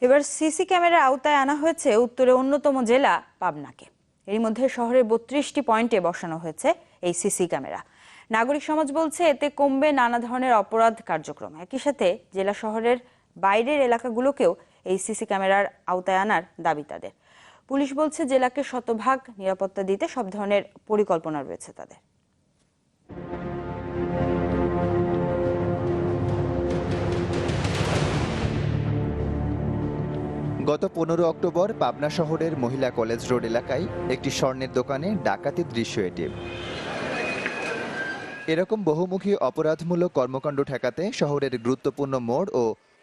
এবার সিসি ক্যামেরার আওতায় আনা হয়েছে উত্তরের অন্যতম জেলা পাবনাকে। এর মধ্যে শহরের ৩২টি পয়েন্টে বসানো হয়েছে এই সিসি ক্যামেরা। নাগরিক সমাজ বলছে এতে কমবে নানা ধরনের অপরাধ কার্যক্রম। একই সাথে জেলা শহরের বাইরের এলাকাগুলোকেও এই সিসি ক্যামেরার আওতায় আনার দাবি তাদের। পুলিশ বলছে জেলাকে শতভাগ নিরাপত্তা দিতে সব ধরনের পরিকল্পনা রয়েছে তাদের। গত 15 অক্টোবর পাবনা শহরের মহিলা কলেজ রোড এলাকায় একটি স্বর্ণের দোকানে ডাকাতির দৃশ্য এটি। এরকম বহুমুখী অপরাধমূলক কর্মকাণ্ড ঠেকাতে শহরের গুরুত্বপূর্ণ মোড় ও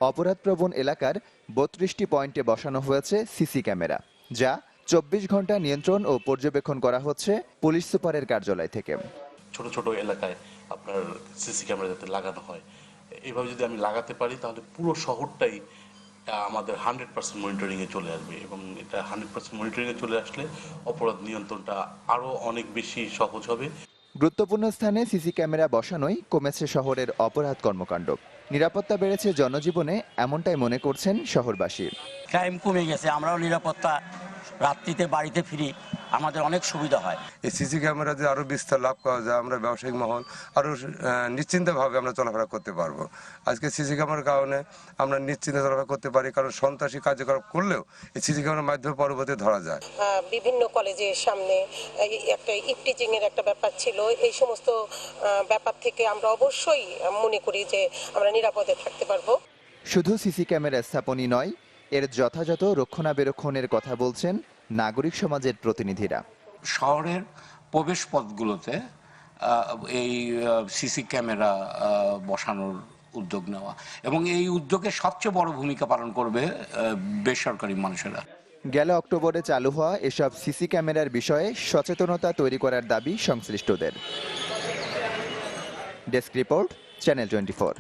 অপরাধপ্রবণ এলাকার ৩২টি পয়েন্টে বসানো হয়েছে সিসি ক্যামেরা, যা 24 ঘন্টা নিয়ন্ত্রণ ও পর্যবেক্ষণ করা হচ্ছে পুলিশ সুপারের কার্যালয় থেকে। ছোট ছোট এলাকায় আপনার সিসি ক্যামেরা যাতে লাগানো হয়, এইভাবে যদি আমি লাগাতে পারি তাহলে পুরো শহরটাই আমাদের 100% মনিটরিংয়ে চলে আসবে এবং এটা 100% মনিটরিংয়ে চলে আসলে অপরাধ নিয়ন্ত্রণটা আরও অনেক বেশি সহজ হবে। গুরুত্বপূর্ণ স্থানে সিসি ক্যামেরা বসানোই কমেছে শহরের অপরাধ কর্মকাণ্ড, নিরাপত্তা বেড়েছে জনজীবনে, এমনটাই মনে করছেন শহরবাসী। ক্রাইম কমে গেছে, আমরাও নিরাপত্তা, রাত্রিতে বাড়িতে ফিরি, আমাদের অনেক সুবিধা হয়। এই সিসি ক্যামেরা যে আরো বিস্তার লাভ করা যায়, আমরা ব্যবসায়িক মহল আরো নিশ্চিন্তভাবে আমরা চলাফেরা করতে পারবো। আজকে সিসি ক্যামেরার কারণে আমরা নিশ্চিন্তে চলাফেরা করতে পারি, কারণ সন্ত্রাসী কার্যকলাপ করলেও এই সিসি ক্যামেরার মাধ্যমে পরবর্তী ধরা যায়। বিভিন্ন কলেজের সামনে একটা ইফটিজিং এর একটা ব্যাপার ছিল, এই সমস্ত ব্যাপার থেকে আমরা অবশ্যই মনে করি যে আমরা নিরাপদে থাকতে পারবো। শুধু সিসি ক্যামেরা স্থাপনই নয়, এর যথাযথ রক্ষণাবেক্ষণের কথা বলছেন নাগরিক সমাজের প্রতিনিধিরা। শহরের প্রবেশ পথগুলোতে এই সিসি ক্যামেরা বসানোর উদ্যোগ নেওয়া, এবং এই উদ্যোগে সবচেয়ে বড় ভূমিকা পালন করবে বেসরকারি মানুষেরা। গেল অক্টোবরে চালু হওয়া এসব সিসি ক্যামেরার বিষয়ে সচেতনতা তৈরি করার দাবি সংশ্লিষ্টদের। Desk report, channel 24।